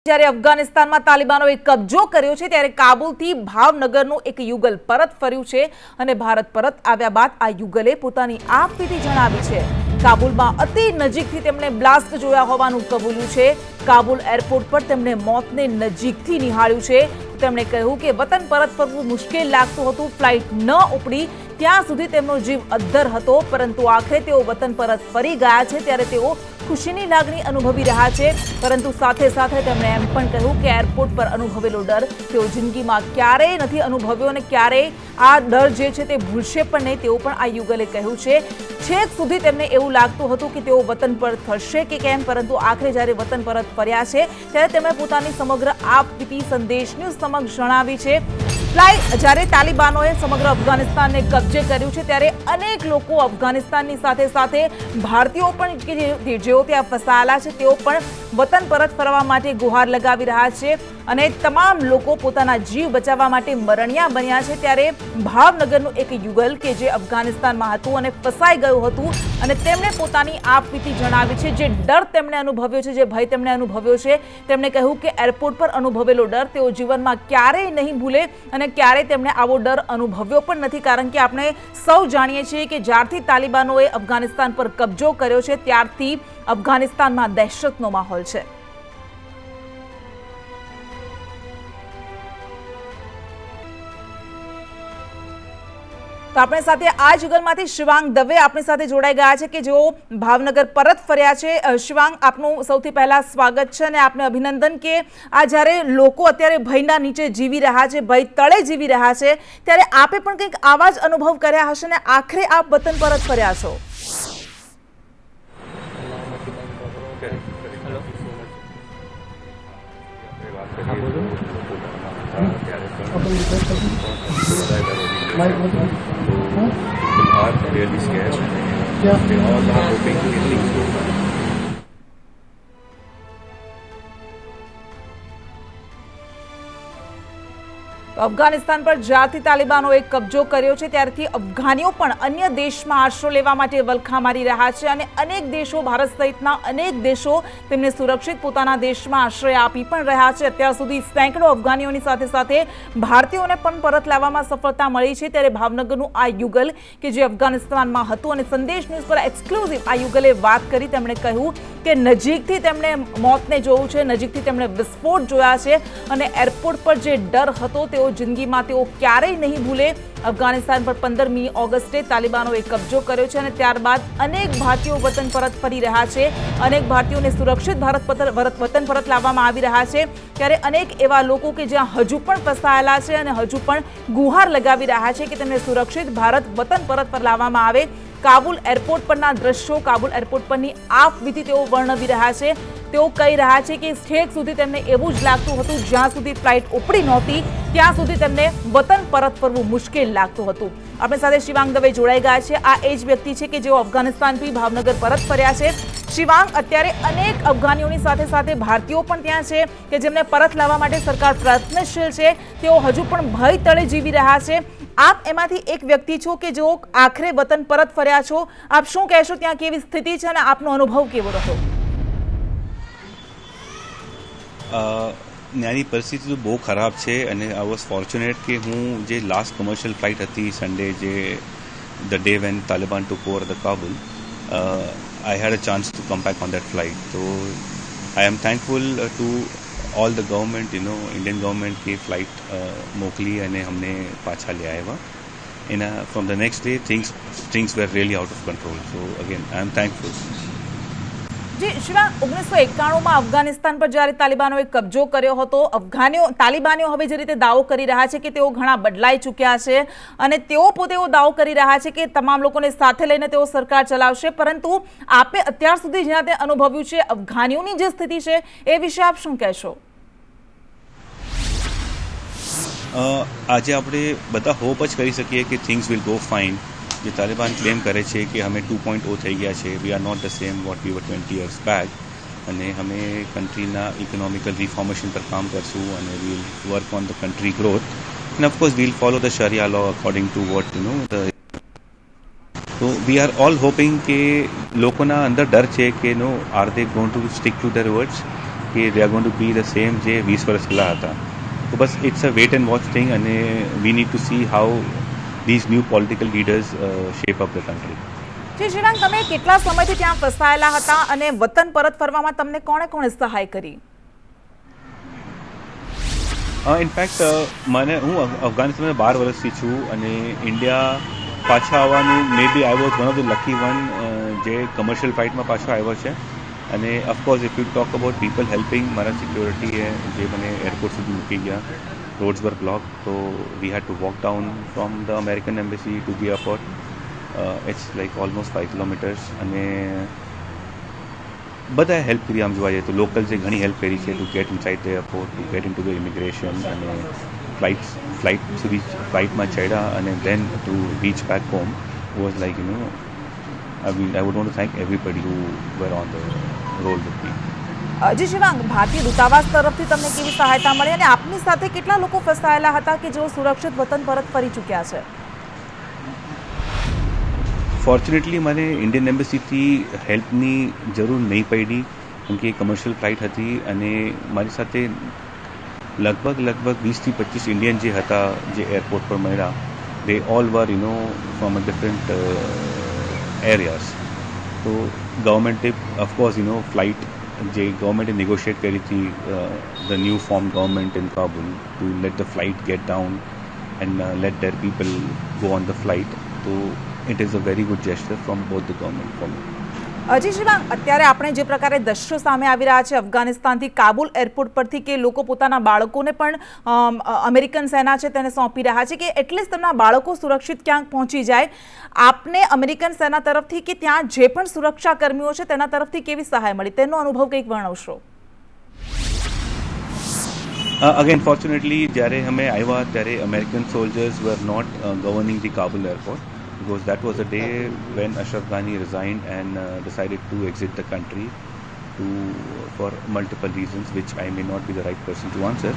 જ્યારે અફઘાનિસ્તાનમાં તાલિબાનોએ કબજો કર્યો છે ત્યારે કાબુલથી ભાવનગરનું એક યુગલ પરત ફર્યું છે અને ભારત પરત આવ્યા બાદ આ યુગલે પોતાની આપવીતી જણાવી છે। કાબુલમાં અતિ નજીકથી તેમણે બ્લાસ્ટ જોયા હોવાનું કબૂલ્યું છે। કાબુલ એરપોર્ટ પર તેમણે મોતને નજીકથી નિહાળ્યું છે। તેમણે કહ્યું કે વતન પરત ફરવું મુશ્કેલ લાગતું હતું, ફ્લાઇટ ન ઉપડી ત્યાં સુધી તેમનો જીવ અદ્ધર હતો, પરંતુ આખરે તેઓ વતન પરત ફરી ગયા છે ત્યારે તેઓ ખુશીની લાગણી અનુભવી રહ્યા છે। પરંતુ સાથે સાથે તેમણે એમ પણ કહ્યું કે એરપોર્ટ પર અનુભવેલો ડર તેઓ જિંદગીમાં ક્યારેય નથી અનુભવ્યો અને ક્યારેય આ ડર જે છે તે ભૂલશે પણ નહીં તેવું પણ આ યુગલે કહ્યું છે। છેક સુધી તેમને એવું લાગતું હતું કે તેઓ વતન પર થશે કે કેમ, પરંતુ આખરે જ્યારે વતન પરત ફર્યા છે ત્યારે તેમણે પોતાની સમગ્ર આપવીતી સંદેશ ન્યૂઝ સમક્ષ જણાવી છે। જ્યારે તાલિબાનોએ સમગ્ર અફઘાનિસ્તાનને કબજે કર્યું છે ત્યારે અનેક લોકો અફઘાનિસ્તાનની સાથે સાથે ભારતીયો પણ જેઓ ત્યાં ફસાયેલા છે તેઓ પણ વતન પરત ફરવા માટે ગુહાર લગાવી રહ્યા છે અને તમામ લોકો પોતાના જીવ બચાવવા માટે મરણિયા બન્યા છે। ત્યારે ભાવનગરનું એક યુગલ કે જે અફઘાનિસ્તાનમાં હતું અને ફસાઈ ગયું હતું અને તેમણે પોતાની આપવીતી જણાવી છે, જે ડર તેમણે અનુભવ્યો છે, જે ભય તેમણે અનુભવ્યો છે, તેમણે કહ્યું કે એરપોર્ટ પર અનુભવેલો ડર તેઓ જીવનમાં ક્યારેય નહીં ભૂલે અને ક્યારેય તેમણે આવો ડર અનુભવ્યો પણ નથી, કારણ કે આપણે સૌ જાણીએ છીએ કે જ્યારથી તાલિબાનોએ અફઘાનિસ્તાન પર કબજો કર્યો છે ત્યારથી અફઘાનિસ્તાનમાં દહેશતનો માહોલ છે। તો આપણી સાથે આ યુગલમાંથી શિવાંગ દવે આપણી સાથે જોડાઈ ગયા છે કે જેઓ ભાવનગર પરત ફર્યા છે। શિવાંગ, આપનું સૌથી પહેલા સ્વાગત છે અને આપને અભિનંદન કે આ જ્યારે લોકો અત્યારે ભયના નીચે જીવી રહ્યા છે, ભય તળે જીવી રહ્યા છે, ત્યારે આપે પણ કંઈક આવા જ અનુભવ કર્યા હશે ને આખરે આપ વતન પરત ફર્યા છો। People are really scared. They all are hoping to get things over. Afghanistan પર જ્યારથી તાલિબાનોએ કબજો કર્યો છે ત્યારથી અફઘાનીઓ પણ અન્ય દેશમાં આશરો લેવા માટે વલખા મારી રહ્યા છે અને અનેક દેશો, ભારત સહિતના અનેક દેશો તેમને સુરક્ષિત પોતાના દેશમાં આશ્રય આપી પણ રહ્યા છે। અત્યાર સુધી સેંકડો અફઘાનીઓની સાથે સાથે ભારતીયોને પણ પરત લાવવામાં સફળતા મળી છે। ત્યારે ભાવનગરનું આ યુગલ કે જે અફઘાનિસ્તાનમાં હતું અને સંદેશ ન્યૂઝ પર એક્સક્લુઝિવ આ યુગલે વાત કરી, તેમણે કહ્યું કે નજીકથી તેમણે મોતને જોયું છે, નજીકથી તેમણે વિસ્ફોટ જોયા છે અને એરપોર્ટ પર જે ડર હતો તેઓ જિંદગીમાં તેઓ ક્યારેય નહીં ભૂલે। અફઘાનિસ્તાન પર 15મી ઓગસ્ટે તાલિબાનોએ કબજો કર્યો છે અને ત્યારબાદ અનેક ભારતીયો વતન પરત ફરી રહ્યા છે, અનેક ભારતીયોને સુરક્ષિત વતન પરત લાવવામાં આવી રહ્યા છે। ત્યારે અનેક એવા લોકો કે જ્યાં હજુ પણ ફસાયેલા છે અને હજુ પણ ગુહાર લગાવી રહ્યા છે કે તેમને સુરક્ષિત ભારત વતન પરત પર લાવવામાં આવે। કાબુલ એરપોર્ટ પરના દ્રશ્યો, કાબુલ એરપોર્ટ પરની આપવીતી તેઓ વર્ણવી રહ્યા છે। તેઓ કહી રહ્યા છે કે છેક સુધી તેમને એવું જ લાગતું હતું, જ્યાં સુધી ફ્લાઇટ ઉપડી નહોતી ત્યાં સુધી તેમને વતન પરત ફરવું મુશ્કેલ લાગતું હતું। આપણી સાથે શિવાંગ દવે જોડાઈ ગયા છે। આ એ જ વ્યક્તિ છે કે જેઓ અફઘાનિસ્તાનથી ભાવનગર પરત ફર્યા છે। શિવાંગ, અત્યારે અનેક અફઘાનીઓની સાથે સાથે ભારતીયો પણ ત્યાં છે કે જેમને પરત લાવવા માટે સરકાર પ્રયત્નશીલ છે, તેઓ હજુ પણ ભય તળે જીવી રહ્યા છે। આપ એમાંથી એક વ્યક્તિ છો કે જેઓ આખરે વતન પરત ફર્યા છો, આપ શું કહેશો, ત્યાં કેવી સ્થિતિ છે અને આપનો અનુભવ કેવો રહ્યો? ત્યાંની પરિસ્થિતિ તો બહુ ખરાબ છે અને આઈ વોઝ ફોર્ચ્યુનેટ કે હું જે લાસ્ટ કમર્શિયલ ફ્લાઇટ હતી સન્ડે, જે the day when Taliban took over the Kabul, I had a chance to come back on that flight. તો I am thankful to all the government, Indian government की flight मोकली અને हमने પાછા ले आया एना from the next day things were really out of control. So again I am thankful. જી શિવાંગ, 1991માં અફઘાનિસ્તાન પર જ્યારે તાલિબાનોએ કબજો કર્યો હતો, તાલિબાનીઓ હવે જે રીતે દાવો કરી રહ્યા છે કે તેઓ ઘણા બદલાઈ ચૂક્યા છે અને તેઓ પોતે એવો દાવો કરી રહ્યા છે કે તમામ લોકોને સાથે લઈને તેઓ સરકાર ચલાવશે, પરંતુ આપે અત્યાર સુધી જ્યાં તે અનુભવ્યું છે અફઘાનીઓની જે સ્થિતિ છે એ વિશે આપ શું કહેશો? આજે આપણે બધા હોપ જ કરી શકીએ કે થિંગ્સ વિલ ગો ફાઇન। જે તાલિબાન ક્લેમ કરે છે કે અમે 2.0 થઈ ગયા છે, we are not the same what we were 20 years back, અને અમે કન્ટ્રીના ઇકોનોમિકલ રિફોર્મેશન પર કામ કરશું અને we'll work on the country growth and of course we'll follow the શરિયા લો અકોર્ડિંગ ટુ વોટ તો વી આર ઓલ હોપિંગ કે લોકોના અંદર ડર છે કે no are they going to stick to their words કે they are going to be the same જે 20 વર્ષ પહેલાં હતા. તો બસ it's a wait and watch thing, અને we need to see how these new political leaders shape up the country. જી શ્રીરામ, તમે કેટલા સમયથી ત્યાં ફસાયેલા હતા અને વતન પરત ફરવામાં તમને કોણે સહાય કરી? ઇનફેક્ટ હું અફઘાનિસ્તાનમાં 12 વર્ષથી છું અને ઇન્ડિયા પાછા આવવાનું may be I was one of the lucky one જે કમર્શિયલ ફ્લાઇટમાં પાછો આવ્યો છે. અને of course if you talk about people helping, મારા સિક્યોરિટીએ જે મને એરપોર્ટ સુધી મૂકી ગયા, roads were blocked, so we had to walk down from the American embassy to the airport. It's like almost 5 kilometers. અને બધાએ હેલ્પ કરી. આમ જોવા જઈએ તો લોકલ્સે ઘણી હેલ્પ કરી છે to get inside the airport, to get in to the immigration, અને ફ્લાઇટમાં ચડ્યા અને then to reach back home was like I would want to thank everybody who were on the roll with me. જી શિવાંગ, ભારતીય દૂતાવાસ તરફથી તમને કેવી સહાયતા મળી અને આપની સાથે કેટલા લોકો ફસાયેલા હતા કે જેઓ સુરક્ષિત વતન પરત ફરી ચૂક્યા છે? ફોર્ચ્યુનેટલી મને ઇન્ડિયન એમ્બેસીથી હેલ્પની જરૂર નહીં પડી, કેમ કે કમર્શિયલ ફ્લાઇટ હતી અને મારી સાથે લગભગ 20થી 25 ઇન્ડિયન જે હતા જે એરપોર્ટ પર મળ્યા, they all were from a different areas. તો ગવર્મેન્ટે ઓફકોર્સ ફ્લાઇટ જે ગવર્મેન્ટે નેગોશિએટ કરી હતી, the new form government in Kabul, to let the flight get down and let their people go on the flight. તો it is a very good gesture from both the government for me. જી શિવાંગ, અત્યારે આપણે જે પ્રકારે દ્રશ્યો સામે આવી રહ્યા છે અફઘાનિસ્તાનથી કાબુલ એરપોર્ટ પરથી, કે લોકો પોતાના બાળકોને પણ અમેરિકન સેના છે તેને સોંપી રહ્યા છે કે એટલીસ્ટ તેમના બાળકો સુરક્ષિત ક્યાંક પહોંચી જાય, આપને અમેરિકન સેના તરફથી કે ત્યાં જે પણ સુરક્ષા કર્મીઓ છે તેના તરફથી કેવી સહાય મળી, તેનો અનુભવ કંઈક વર્ણવશો? અગેન ફોર્ચ્યુનેટલી જ્યારે અમે આવ્યા ત્યારે American soldiers were not governing the Kabul airport, because that was a day when Ashraf Ghani resigned and decided to exit the country for multiple reasons which I may not be the right person to answer.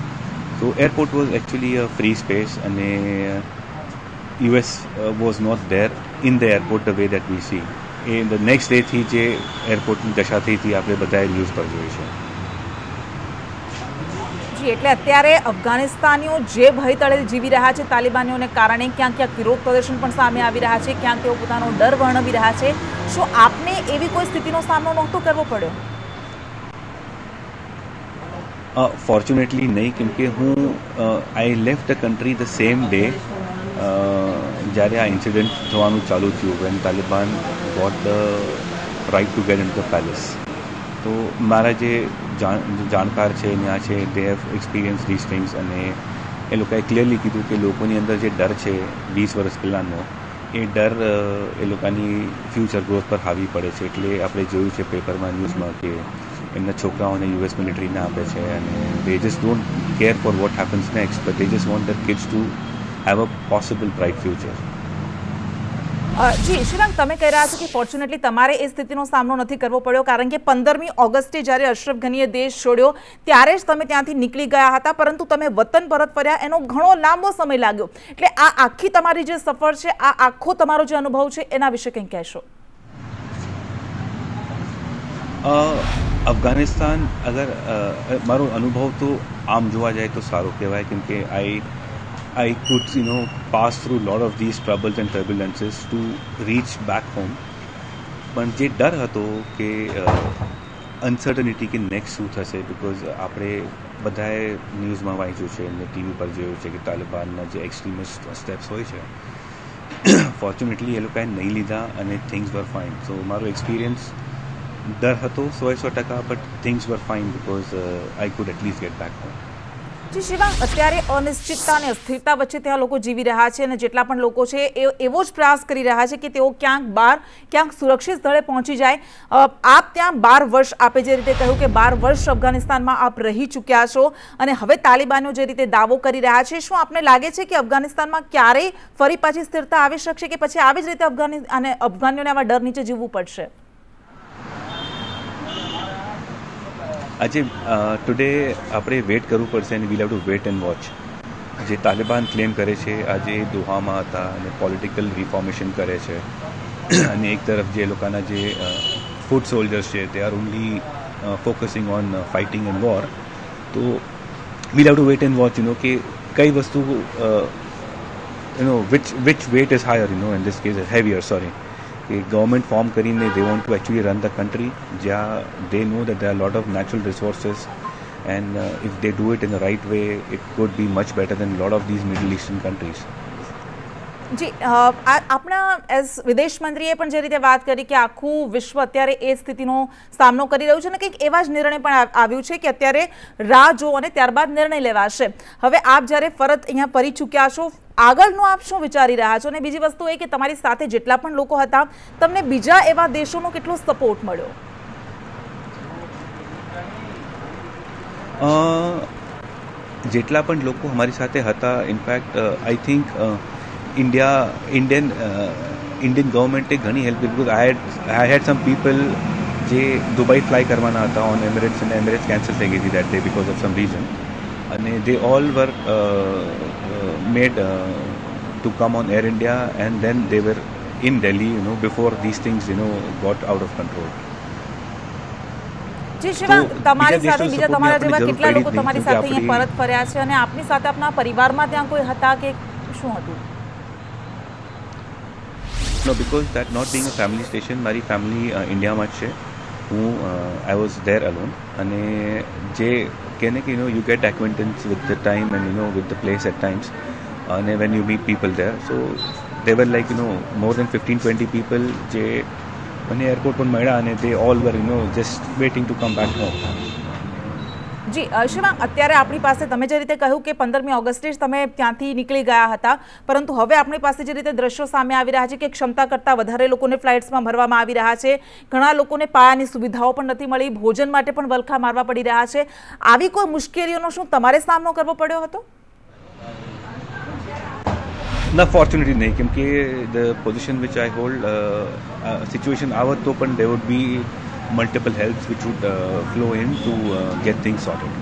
So airport was actually a free space and US was not there in the airport the way that we see. In the next day થી જે એરપોર્ટની દશા થઈ હતી આપણે બધાએ news પર જોઈ છે. એટલે અત્યારે અફઘાનિસ્તાનીઓ જે ભય તળે જીવી રહ્યા છે તાલિબાનીઓને કારણે, ક્યાંક વિરોધ પ્રદર્શન પણ સામે આવી રહ્યા છે, ક્યાંક તેઓ પોતાનો ડર વર્ણવી રહ્યા છે. શું આપને એવી કોઈ સ્થિતિનો સામનો નહોતો કરવો પડ્યો? ફોર્ચ્યુનેટલી નહીં, કેમ કે હું I left the country the same day જ્યારે આ ઇન્સિડન્ટ થવાનું ચાલુ થયું, when Taliban got the right to get in the palace. તો મારા જે જાણકાર છે ત્યાં છે, they have experience this things, અને એ લોકોએ ક્લિયરલી કીધું કે લોકોની અંદર જે ડર છે 20 વર્ષ પહેલાંનો, એ ડર એ લોકોની ફ્યુચર ગ્રોથ પર હાવી પડે છે. એટલે આપણે જોયું છે પેપરમાં, ન્યૂઝમાં કે એમના છોકરાઓને યુએસ મિલિટરીને આપે છે અને they just don't care for what happens next, but they just want their kids to have a possible bright future. જી શિવાંગ, તમે કહી રહ્યા છો કે ફોર્ચ્યુનેટલી તમારે એ સ્થિતિનો સામનો નથી કરવો પડ્યો, કારણ કે 15મી ઓગસ્ટે જ્યારે અશરફ ઘનીએ દેશ છોડ્યો ત્યારે જ તમે ત્યાંથી નીકળી ગયા હતા, પરંતુ તમે વતન પરત ફર્યા એનો ઘણો લાંબો સમય લાગ્યો. એટલે આ આખી તમારી જે સફર છે, આ આખો તમારો જે અનુભવ છે એના વિશે કંઈક કહેશો? અફઘાનિસ્તાન અગર મારો અનુભવ તો આમ જોવા જાય તો સારો કહેવાય, કેમ કે I could pass through a lot of these troubles and turbulences to reach back home. પણ જે ડર હતો કે અનસર્ટનિટી કે નેક્સ્ટ શું થશે, બિકોઝ આપણે બધાએ ન્યૂઝમાં વાંચ્યું છે અને ટીવી પર જોયું છે કે તાલિબાનના જે એક્સ્ટ્રીમિસ્ટ સ્ટેપ્સ હોય છે, ફોર્ચ્યુનેટલી એ લોકોએ નહીં લીધા અને થિંગ્સ વર ફાઇન. સો મારો એક્સપિરિયન્સ ડર હતો 100%, but things were fine because I could at least get back home. જી શિવાંગ, અત્યારે અનિશ્ચિતતા અને અસ્થિરતા વચ્ચે ત્યાં લોકો જીવી રહ્યા છે અને જેટલા પણ લોકો છે એ એવો જ પ્રયાસ કરી રહ્યા છે કે તેઓ ક્યાંક બહાર, ક્યાંક સુરક્ષિત સ્થળે પહોંચી જાય. આપ ત્યાં 12 વર્ષ, આપે જે રીતે કહ્યું કે 12 વર્ષ અફઘાનિસ્તાનમાં આપ રહી ચૂક્યા છો અને હવે તાલિબાનો જે રીતે દાવો કરી રહ્યા છે, શું આપને લાગે છે કે અફઘાનિસ્તાનમાં ક્યારેય ફરી પાછી સ્થિરતા આવી શકશે કે પછી આવી જ રીતે અફઘાનીઓને આવા ડર નીચે જીવવું પડશે? આજે ટુડે આપણે વેટ કરવું પડશે અને will have to wait and watch. જે તાલિબાન ક્લેમ કરે છે આજે દોહામાં હતા અને પોલિટિકલ રિફોર્મેશન કરે છે, અને એક તરફ જે લોકોના જે ફૂટ સોલ્જર્સ છે તે R only focusing on fighting and war. So we'll have to wait and watch, कि कई वस्तु which weight is higher, in this case heavier, sorry. कि government form करीने, they want to actually run the country, जहाँ they know that there are a lot of natural resources, and if they do it in the right way, it could be much better than a lot of these Middle Eastern countries. જી આપણા as વિદેશ મંત્રીએ પણ જે રીતે વાત કરી કે આખું વિશ્વ અત્યારે એ સ્થિતિનો સામનો કરી રહ્યું છે અને કંઈક એવા જ નિર્ણય પણ આવ્યું છે કે અત્યારે રાહ જો અને ત્યારબાદ નિર્ણય લેવાશે. હવે આપ જ્યારે ફરજ અહીંયા ફરી ચૂક્યા છો, આગળનું આપ શું વિચારી રહ્યા છો? અને બીજી વસ્તુ એ કે તમારી સાથે જેટલા પણ લોકો હતા, તમને બીજા એવા દેશોનો કેટલો સપોર્ટ મળ્યો? જેટલા પણ લોકો અમારી સાથે હતા, ઇનફેક્ટ આઈ થિંક Indian ગવર્મેન્ટે ઘણી હેલ્પ કરી, because I had some people જે દુબઈ ફ્લાય કરવાના હતા ઓન એમિરેટ્સ, અને એમિરેટ્સ કેન્સલ થઈ ગઈ હતી that day because of some reason, અને they all were made to come on Air India, and then they were in Delhi, before these things got out of control. જી શિવાંગ, તમારી સાથે બીજા તમારા જેવા કેટલા લોકો તમારી સાથે અહીંયા પરત ફર્યા છે અને આપની સાથે આપના પરિવારમાં ત્યાં કોઈ હતા કે શું હતું? No, because that not being a family station, મારી family ઇન્ડિયામાં જ છે. I was there alone, અને જે કહે કે you get acquaintance with the time and with the place at times, and when you meet people there, so they were like more than 15-20 people જે મને એરપોર્ટ પર મળ્યા, અને they all were just waiting to come back home. જી શિવાંગ, અત્યારે આપણી પાસે તમે જે રીતે કહ્યું કે 15મી ઓગસ્ટે જ તમે ત્યાંથી નીકળી ગયા હતા, પરંતુ હવે આપણી પાસે જે રીતે દ્રશ્યો સામે આવી રહ્યા છે કે ક્ષમતા કરતાં વધારે લોકોને ફ્લાઇટ્સમાં ભરવામાં આવી રહ્યા છે, ઘણા લોકોને પાયાની સુવિધાઓ પણ નથી મળી, ભોજન માટે પણ વલખા મારવા પડી રહ્યા છે. આવી કોઈ મુશ્કેલીઓનો શું તમારે સામનો કરવો પડ્યો હતો? ના, ફોર્ચ્યુનેટલી નહીં, કેમ કે the position which I hold, situation આવત તો પણ there would be multiple helps which would flow in to get things sorted.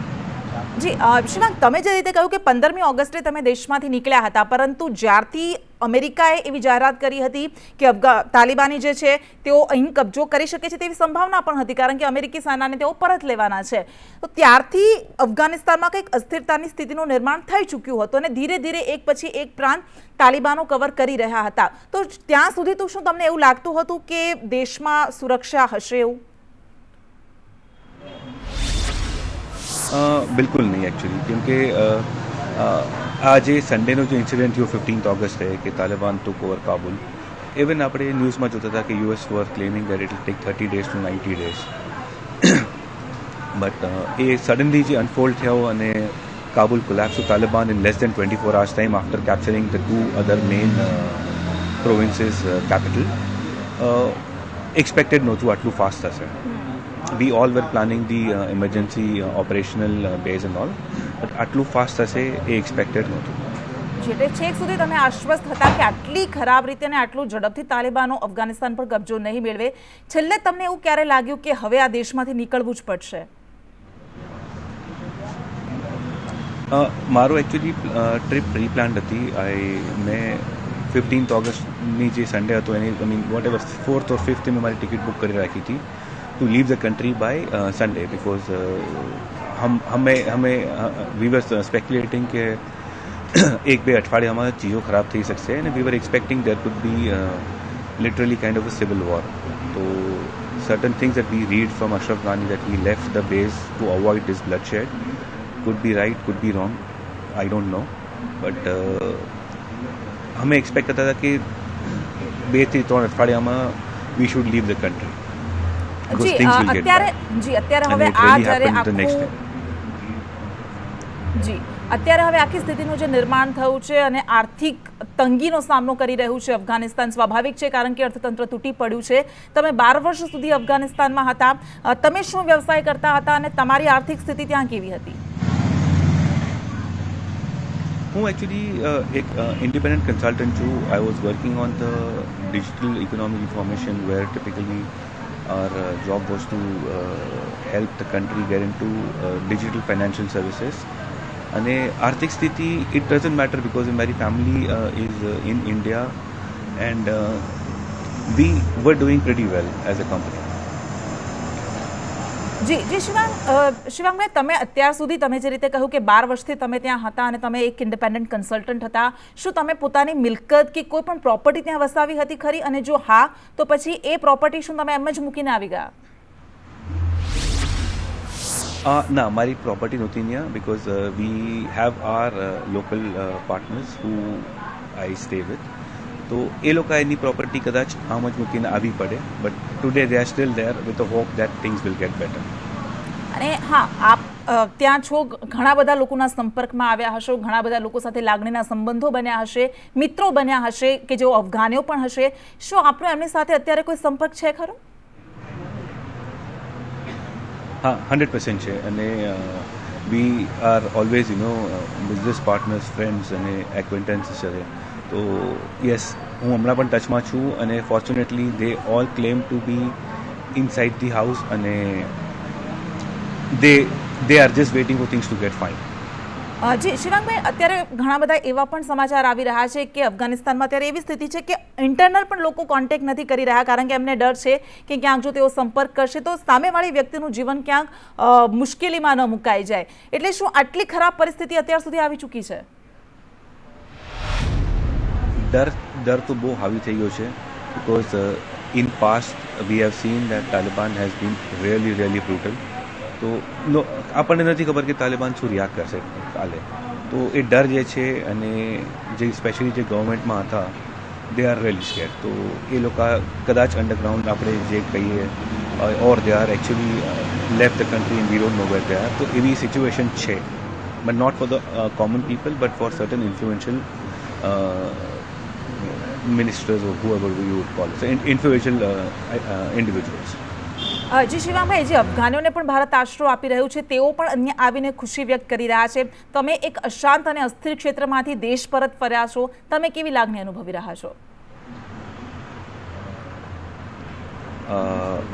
જી શિવાંગ, તમે જે રીતે કહ્યું કે 15મી ઓગસ્ટે તમે દેશમાંથી નીકળ્યા હતા, પરંતુ જ્યારથી અમેરિકાએ એવી જાહેરાત કરી હતી કે તાલિબાની જે છે તેઓ અહીં કબજો કરી શકે છે તેવી સંભાવના પણ હતી, કારણ કે અમેરિકી સેનાને તેઓ પરત લેવાના છે, તો ત્યારથી અફઘાનિસ્તાનમાં કંઈક અસ્થિરતાની સ્થિતિનું નિર્માણ થઈ ચૂક્યું હતું અને ધીરે ધીરે એક પછી એક પ્રાંત તાલિબાનો કવર કરી રહ્યા હતા. તો ત્યાં સુધી તો શું તમને એવું લાગતું હતું કે દેશમાં સુરક્ષા હશે એવું? બિલકુલ નહીં એકચ્યુઅલી, કેમકે આ જે સન્ડેનો જે ઇન્સિડન્ટ થયો 15th ઓગસ્ટે કે Taliban took over Kabul, even આપણે ન્યૂઝમાં જોતા હતા કે US were claiming that it will take 30 days to 90 days, but A suddenly જે અનફોલ્ડ થયો અને Kabul collapsed to Taliban in less than 24 hours time after capturing the two other main provinces capital. Expected નહોતું આટલું fast થશે. We all were planning the emergency operational base and all, but આટલું fast થશે એ expected નહોતું. જેટલે છેક સુધી તમે આશ્વસ્ત હતા કે આટલી ખરાબ રીતે અને આટલું ઝડપથી તાલિબાનો અફઘાનિસ્તાન પર કબજો નહીં મેળવે, છેલ્લે તમને એવું ક્યારે લાગ્યું કે હવે આ દેશમાંથી નીકળવું જ પડશે? મારો એકચ્યુઅલી ટ્રીપ પ્રી પ્લાન્ડ હતી. મેં 15th ઓગસ્ટની જે સન્ડે હતો એની vote ever 4th or 5th મેં મારી ટિકિટ બુક કરી રાખી હતી to leave the country by Sunday, because we were speculating કે એક બે અઠવાડિયામાં ચીજો ખરાબ થઈ શકશે, and we were expecting there could be literally kind of a civil war. So certain things that we read from Ashraf Ghani that he left the base to avoid this bloodshed could be right, could be wrong, I don't know, but हमें expect करता था कि 2-3 અઠવાડિયામાં we should leave the country. જી અત્યારે હવે આ જ્યારે અત્યારે હવે આખી સ્થિતિનું જે નિર્માણ થયું છે અને આર્થિક તંગીનો સામનો કરી રહ્યું છે અફઘાનિસ્તાન, સ્વાભાવિક છે કારણ કે અર્થતંત્ર તૂટી પડ્યું છે. તમે 12 વર્ષ સુધી અફઘાનિસ્તાનમાં હતા, તમે શું વ્યવસાય કરતા હતા અને તમારી આર્થિક સ્થિતિ ત્યાં કેવી હતી? હું એકચ્યુઅલી એક ઇન્ડિપેન્ડન્ટ કન્સલ્ટન્ટ છું. I was working on the digital economic information where typically our job was to help the country get into digital financial services. And Arthik Sthiti, it doesn't matter because my family is in India, and we were doing pretty well as a company. જી શિવાંગભાઈ, તમે અત્યાર સુધી તમે જે રીતે કહ્યું કે 12 વર્ષથી તમે ત્યાં હતા અને તમે એક ઇન્ડિપેન્ડન્ટ કન્સલ્ટન્ટ હતા, શું તમે પોતાની મિલકત કે કોઈ પણ પ્રોપર્ટી ત્યાં વસાવી હતી ખરી? અને જો હા, તો પછી એ પ્રોપર્ટી શું તમે એમ જ મૂકીને આવી ગયા? ના, અમારી પ્રોપર્ટી નહોતી ત્યાં, because we have our local partners who I stay with. તો એ લોકો એની પ્રોપર્ટી કદાચ આમ જ મૂકીને આવી પડે, but today they are still there with a hope that things will get better. અને હા, આપ ત્યાં છો, ઘણા બધા લોકોના સંપર્કમાં આવ્યા હશો, ઘણા બધા લોકો સાથે લાગણીના સંબંધો બન્યા હશે, મિત્રો બન્યા હશે કે જેઓ અફઘાનીઓ પણ હશે. શું આપણો એમની સાથે અત્યારે કોઈ સંપર્ક છે ખરો? હા, 100% છે. અને we are always business partners, friends અને એક્વેન્ટન્સીસ છે. તો યસ, હું હમણાં પણ ટચમાં છું અને fortunately they all claim to be inside the house અને they are just waiting for things to get fine. જી શિવાંગભાઈ, અત્યારે ઘણા બધા એવા પણ સમાચાર આવી રહ્યા છે કે અફઘાનિસ્તાનમાં અત્યારે એવી સ્થિતિ છે કે ઇન્ટરનલ પણ લોકો કોન્ટેક્ટ નથી કરી રહ્યા, કારણ કે એમને ડર છે કે ક્યાંક જો તેઓ સંપર્ક કરશે તો સામેવાળી વ્યક્તિનું જીવન ક્યાંક મુશ્કેલીમાં ન મુકાઈ જાય. એટલે શું આટલી ખરાબ પરિસ્થિતિ અત્યાર સુધી આવી ચૂકી છે? ડર તો બહુ હાવી થઈ ગયો છે, because in past we have seen that Taliban has been really brutal. તો આપણને નથી ખબર કે તાલિબાન શું રિએક્ટ કરશે કાલે. તો એ ડર જે છે, અને જે સ્પેશિયલી જે ગવર્મેન્ટમાં હતા, દે આર રિયલી સ્કેર્ડ. તો એ લોકો કદાચ અંડરગ્રાઉન્ડ આપણે જે કહીએ, or they are actually left the country and we don't know where they are. તો એવી સિચ્યુએશન છે, but not for the common people, but for certain influential ministers or whoever you would call it, influential individuals. જી શિવાંગભાઈ, જે અફઘાનીઓને પણ ભારત આશરો આપી રહ્યું છે, તેઓ પણ અહીંયા આવીને ખુશી વ્યક્ત કરી રહ્યા છે. તમે એક અશાંત અને અસ્થિર ક્ષેત્રમાંથી દેશ પરત ફર્યા છો, તમે કેવી લાગણી અનુભવી રહ્યા છો?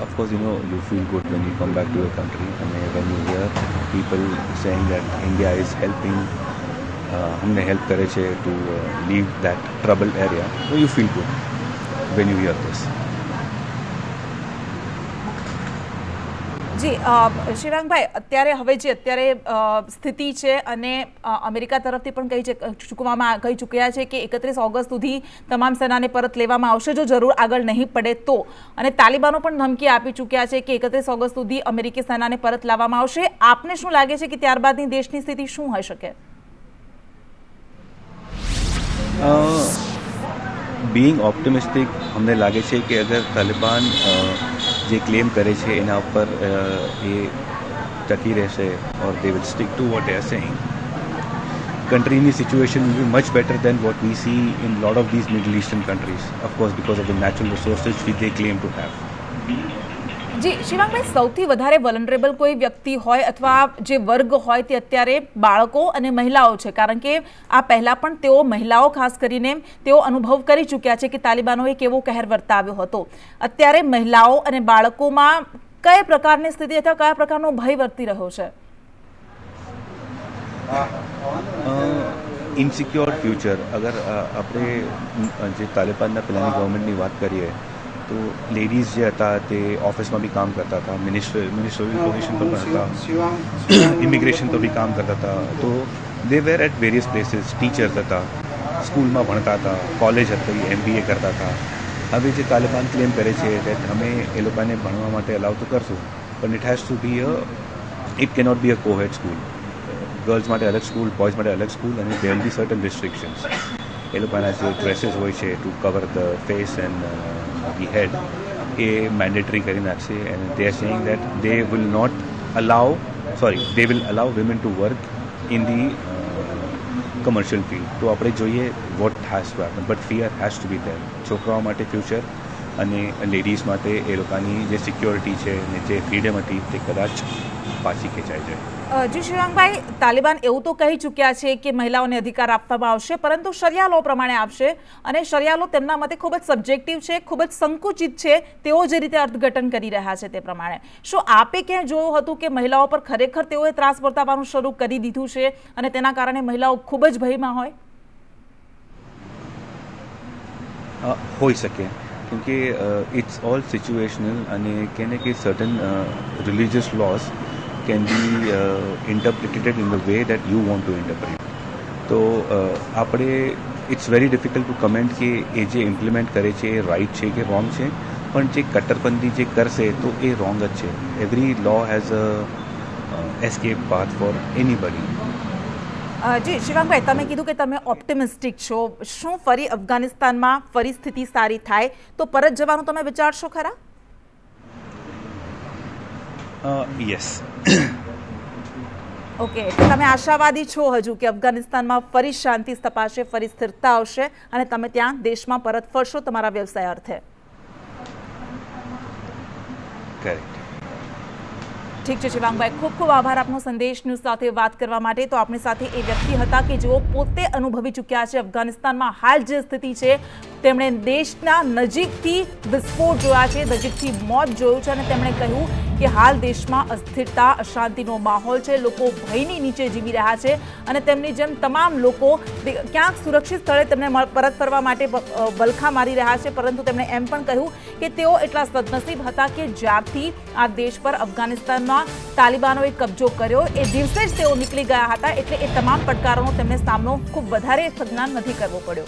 Of course, you feel good when you come back to your country, and when you hear people saying that India is helping, हमने हेल्प करे છે to leave that troubled area, so you feel good when you hear this. જી શિવાંગભાઈ, અત્યારે હવે જે અત્યારે સ્થિતિ છે, અને અમેરિકા તરફથી પણ કહી ચૂક્યા છે કે 31 ઓગસ્ટ સુધી તમામ સેનાને પરત લેવામાં આવશે જો જરૂર આગળ નહીં પડે તો. અને તાલિબાનો પણ ધમકી આપી ચૂક્યા છે કે 31 ઓગસ્ટ સુધી અમેરિકી સેનાને પરત લાવવામાં આવશે. આપને શું લાગે છે કે ત્યારબાદની દેશની સ્થિતિ શું હોઈ શકે? बीइंग ऑप्टिमिस्टिक, हमने लागे છે કે અગર તાલિબાન જે ક્લેમ કરે છે એના ઉપર એ ટકી રહેશે, or they will stick to what they are saying, countryની situation will be much better than what we see in lot of these Middle Eastern countries, of course because of the natural resources which they claim to have. જી શિવાંગભાઈ, સૌથી વધારે vulnerable કોઈ વ્યક્તિ હોય અથવા જે વર્ગ હોય તે અત્યારે બાળકો અને મહિલાઓ છે, કારણ કે આ પહેલા પણ તેઓ મહિલાઓ ખાસ કરીને તેઓ અનુભવ કરી ચૂક્યા છે કે તાલિબાનોએ કેવો કહેર વર્તાવ્યો હતો. અત્યારે મહિલાઓ અને બાળકોમાં કઈ પ્રકારની સ્થિતિ અથવા કયા પ્રકારનો ભય વર્તી રહ્યો છે? Insecure future. અગર આપણે જે તાલિબાનના પહેલાંની ગવર્મેન્ટની વાત કરીએ તો લેડીઝ જે હતા તે ઓફિસમાં બી કામ કરતા હતા, મિનિસ્ટરી પોઝિશન પર પણ હતા, ઇમિગ્રેશન પર બી કામ કરતા હતા. તો they were at various places, teachers હતા, સ્કૂલમાં ભણતા હતા, કોલેજ હતી, MBA કરતા હતા. હવે જે તાલિબાન ક્લેમ કરે છે કે અમે એ લોકોને ભણવા માટે અલાઉ તો કરશું, પણ it has to be it cannot be a coed school. Girls માટે અલગ સ્કૂલ, બોયઝ માટે અલગ સ્કૂલ, અને there will be certain restrictions. એ લોકોના જે ડ્રેસીસ હોય છે to cover the face and the head, એ મેન્ડેટરી કરી નાખશે. And they are saying that they will not allow they will allow women to work in the commercial field. તો આપણે જોઈએ what has to happen, but fear has to be there. છોકરાઓ માટે future અને ladies માટે એ લોકોની જે security છે અને જે ફ્રીડમ હતી તે કદાચ પાછી ખેંચાઈ જાય. જી શિવાંગભાઈ, તાલિબાન એવું તો કહી ચૂક્યા છે કે મહિલાઓને અધિકાર આપવામાં આવશે, પરંતુ શરિયા લો પ્રમાણે આપશે, અને શરિયા લો તેમના મતે ખૂબ જ સબ્જેક્ટિવ છે, ખૂબ જ સંકુચિત છે. તેઓ જે રીતે અર્થઘટન કરી રહ્યા છે તે પ્રમાણે શું આપે ક્યાંય જોયું હતું કે મહિલાઓ પર ખરેખર તેઓએ ત્રાસ વર્તાવવાનું શરૂ કરી દીધું છે અને તેના કારણે મહિલાઓ ખૂબ જ ભયમાં હોય? હોઈ શકે, क्योंकि इट्स ऑल सिचुएशनल અને कहने कि certain religious laws can be interpreted in the way that you want to interpret. તો આપણે it's very difficult to comment કે એ જે ઇમ્પ્લિમેન્ટ કરે છે એ રાઇટ છે કે રોંગ છે, પણ જે કટ્ટરપંથી જે કરશે તો એ રોંગ જ છે. Every law has a escape path for anybody. જી શિવાંગભાઈ, તમે કીધું કે તમે ઓપ્ટિમિસ્ટિક છો. શું ફરી અફઘાનિસ્તાનમાં ફરી સ્થિતિ સારી થાય તો પરત જવાનું તમે વિચારશો ખરા? યસ. ઓકે, એટલે તમે આશાવાદી છો હજુ કે અફઘાનિસ્તાનમાં ફરી શાંતિ સ્થપાશે, ફરી સ્થિરતા આવશે અને તમે ત્યાં દેશમાં પરત ફરશો તમારા વ્યવસાય અર્થે? કરેક્ટ. ઠીક છે શિવાંગભાઈ, ખૂબ ખૂબ આભાર આપનો સંદેશ ન્યૂઝ સાથે વાત કરવા માટે. તો આપણી સાથે એ વ્યક્તિ હતા કે જેઓ પોતે અનુભવી ચૂક્યા છે અફઘાનિસ્તાનમાં હાલ જે સ્થિતિ છે, તેમણે દેશના નજીકથી વિસ્ફોટ જોયા છે, નજીકથી મોત જોયું છે અને તેમણે કહ્યું કે હાલ દેશમાં અસ્થિરતા, અશાંતિનો માહોલ છે, લોકો ભયની નીચે જીવી રહ્યા છે અને તેમની જેમ તમામ લોકો ક્યાંક સુરક્ષિત સ્થળે તેમને પરત ફરવા માટે વલખા મારી રહ્યા છે. પરંતુ તેમણે એમ પણ કહ્યું કે તેઓ એટલા સદનસીબ હતા કે જ્યારથી આ દેશ પર અફઘાનિસ્તાનમાં તાલિબાનોએ કબજો કર્યો એ દિવસે જ તેઓ નીકળી ગયા હતા, એટલે એ તમામ પડકારોનો તેમને સામનો ખૂબ વધારે સજ્ઞાન નથી કરવો પડ્યો.